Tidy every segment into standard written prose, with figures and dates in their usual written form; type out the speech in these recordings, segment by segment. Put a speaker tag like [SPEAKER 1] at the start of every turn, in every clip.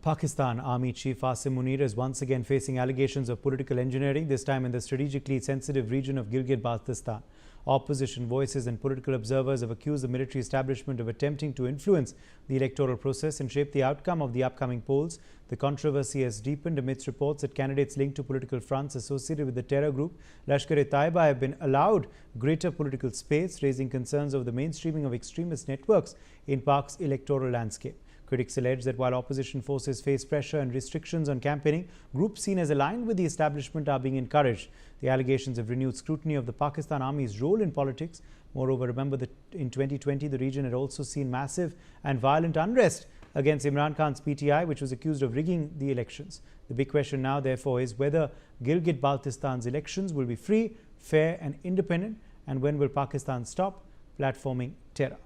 [SPEAKER 1] Pakistan Army Chief Asim Munir is once again facing allegations of political engineering, this time in the strategically sensitive region of Gilgit-Baltistan. Opposition voices and political observers have accused the military establishment of attempting to influence the electoral process and shape the outcome of the upcoming polls. The controversy has deepened amidst reports that candidates linked to political fronts associated with the terror group Lashkar-e-Taiba have been allowed greater political space, raising concerns over the mainstreaming of extremist networks in Pak's electoral landscape. Critics allege that while opposition forces face pressure and restrictions on campaigning, groups seen as aligned with the establishment are being encouraged. The allegations have renewed scrutiny of the Pakistan Army's role in politics. Moreover, remember that in 2020, the region had also seen massive and violent unrest against Imran Khan's PTI, which was accused of rigging the elections. The big question now, therefore, is whether Gilgit-Baltistan's elections will be free, fair and independent, and when will Pakistan stop platforming terror.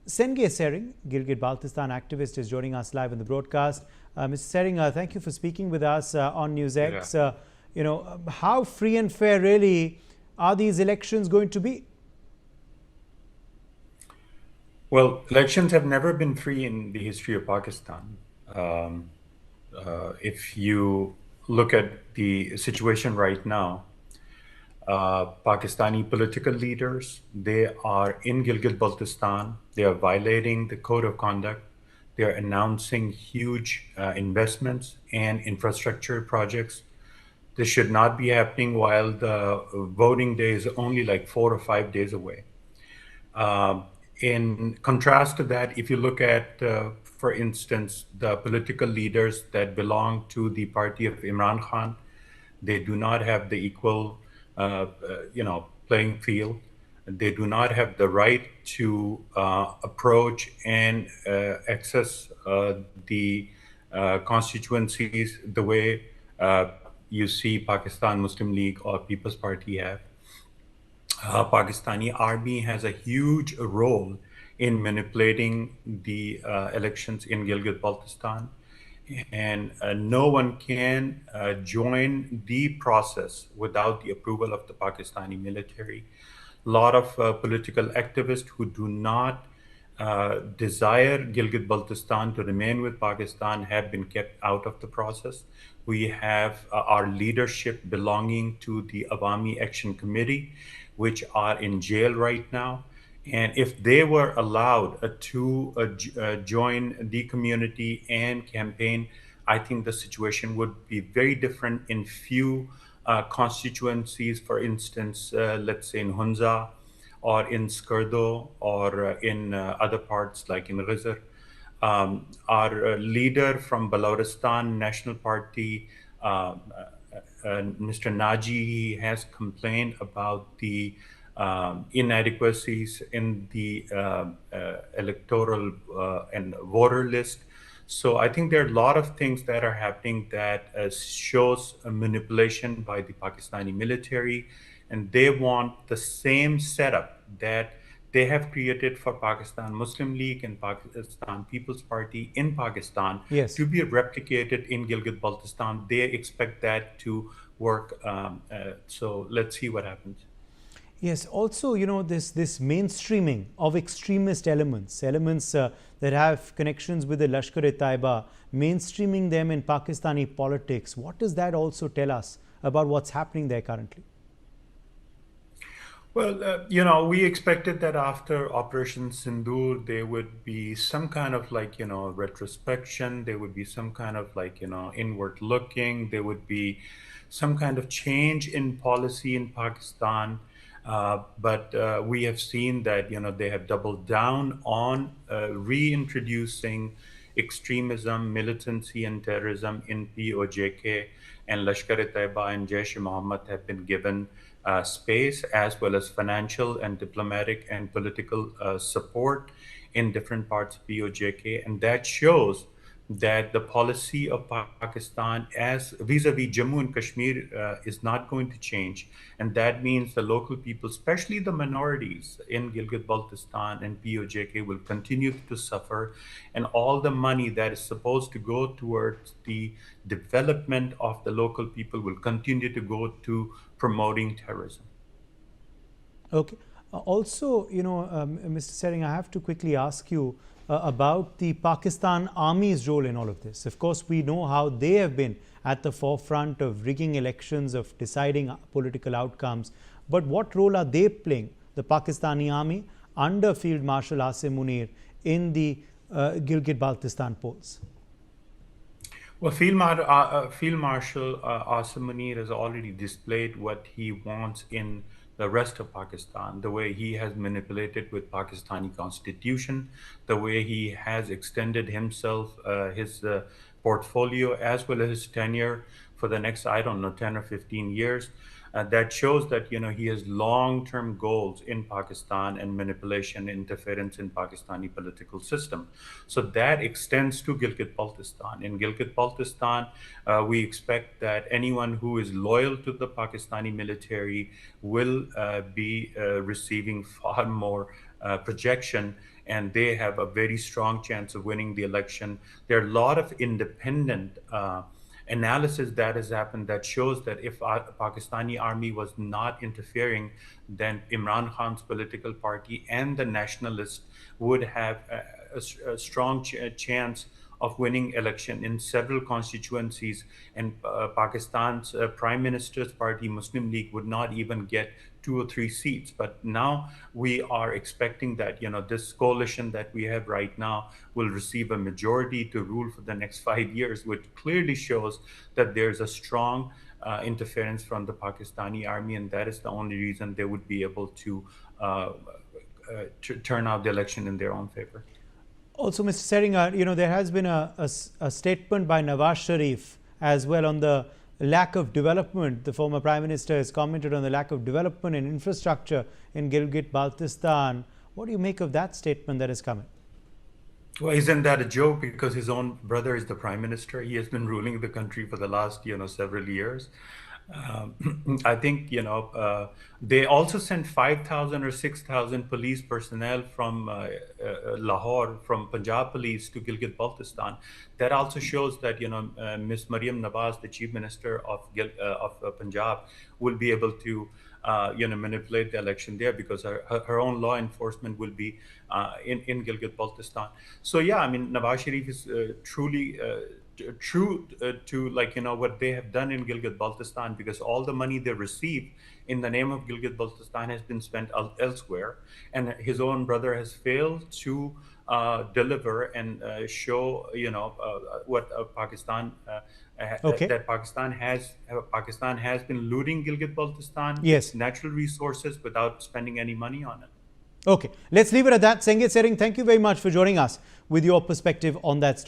[SPEAKER 1] Senge Tsering, Gilgit-Baltistan activist, is joining us live in the broadcast. Mr. Tsering, thank you for speaking with us on NewsX. How free and fair really are these elections going to be?
[SPEAKER 2] Well, elections have never been free in the history of Pakistan. If you look at the situation right now, Pakistani political leaders, they are in Gilgit-Baltistan. They are violating the code of conduct. They are announcing huge investments and infrastructure projects. This should not be happening while the voting day is only like 4 or 5 days away. In contrast to that, if you look at, for instance, the political leaders that belong to the party of Imran Khan, they do not have the equal playing field. They do not have the right to approach and access the constituencies the way you see Pakistan Muslim League or People's Party have. Pakistani army has a huge role in manipulating the elections in Gilgit-Baltistan. And no one can join the process without the approval of the Pakistani military. A lot of political activists who do not desire Gilgit-Baltistan to remain with Pakistan have been kept out of the process. We have our leadership belonging to the Awami Action Committee, which are in jail right now. And if they were allowed to join the community and campaign, I think the situation would be very different in few constituencies. For instance, let's say in Hunza or in Skardo or in other parts like in Ghazar. Our leader from Balochistan National Party, Mr. Naji, has complained about the inadequacies in the electoral and voter list. So I think there are a lot of things that are happening that shows a manipulation by the Pakistani military, and they want the same setup that they have created for Pakistan Muslim League and Pakistan People's Party in Pakistan to be replicated in Gilgit-Baltistan. They expect that to work. So let's see what happens.
[SPEAKER 1] Yes, also, this mainstreaming of extremist elements that have connections with the Lashkar-e-Taiba, mainstreaming them in Pakistani politics. What does that also tell us about what's happening there currently?
[SPEAKER 2] Well, we expected that after Operation Sindoor, there would be some kind of retrospection. There would be some kind of inward looking. There would be some kind of change in policy in Pakistan. But we have seen that, they have doubled down on reintroducing extremism, militancy, and terrorism in POJK, and Lashkar-e-Taiba and Jaish-e-Mohammed have been given space, as well as financial and diplomatic and political support in different parts of POJK. And that shows that the policy of Pakistan as vis-a-vis Jammu and Kashmir is not going to change. And that means the local people, especially the minorities in Gilgit-Baltistan and POJK, will continue to suffer. And all the money that is supposed to go towards the development of the local people will continue to go to promoting terrorism.
[SPEAKER 1] Okay. Also, Mr. Tsering, I have to quickly ask you, about the Pakistan Army's role in all of this. Of course, we know how they have been at the forefront of rigging elections, of deciding political outcomes. But what role are they playing, the Pakistani Army, under Field Marshal Asim Munir, in the Gilgit-Baltistan polls?
[SPEAKER 2] Well, Field Marshal Asim Munir has already displayed what he wants in the rest of Pakistan, the way he has manipulated with Pakistani constitution, the way he has extended himself, his portfolio, as well as his tenure for the next, I don't know, 10 or 15 years. That shows that he has long-term goals in Pakistan and manipulation, interference in Pakistani political system. So that extends to Gilgit-Baltistan. In Gilgit-Baltistan, we expect that anyone who is loyal to the Pakistani military will be receiving far more projection, and they have a very strong chance of winning the election. There are a lot of independent analysis that has happened that shows that if Pakistani army was not interfering, then Imran Khan's political party and the nationalists would have a strong chance of winning election in several constituencies, and Pakistan's Prime Minister's party, Muslim League, would not even get 2 or 3 seats. But now we are expecting that this coalition that we have right now will receive a majority to rule for the next 5 years, which clearly shows that there's a strong interference from the Pakistani army, and that is the only reason they would be able to turn out the election in their own favor.
[SPEAKER 1] Also, Mr. Tsering, there has been a statement by Nawaz Sharif as well on the lack of development. The former Prime Minister has commented on the lack of development and infrastructure in Gilgit-Baltistan. What do you make of that statement that is coming?
[SPEAKER 2] Well, isn't that a joke? Because his own brother is the Prime Minister. He has been ruling the country for the last, several years. I think, they also sent 5,000 or 6,000 police personnel from Lahore, from Punjab police to Gilgit-Baltistan. That also shows that, Ms. Maryam Nawaz, the Chief Minister of Punjab, will be able to, manipulate the election there, because her own law enforcement will be in Gilgit-Baltistan. So, yeah, I mean, Nawaz Sharif is truly true to what they have done in Gilgit-Baltistan, because all the money they receive in the name of Gilgit-Baltistan has been spent elsewhere, and his own brother has failed to deliver and show what Pakistan that Pakistan has been looting Gilgit-Baltistan,
[SPEAKER 1] yes,
[SPEAKER 2] natural resources, without spending any money on it.
[SPEAKER 1] Okay, let's leave it at that. Senge Tsering, thank you very much for joining us with your perspective on that story.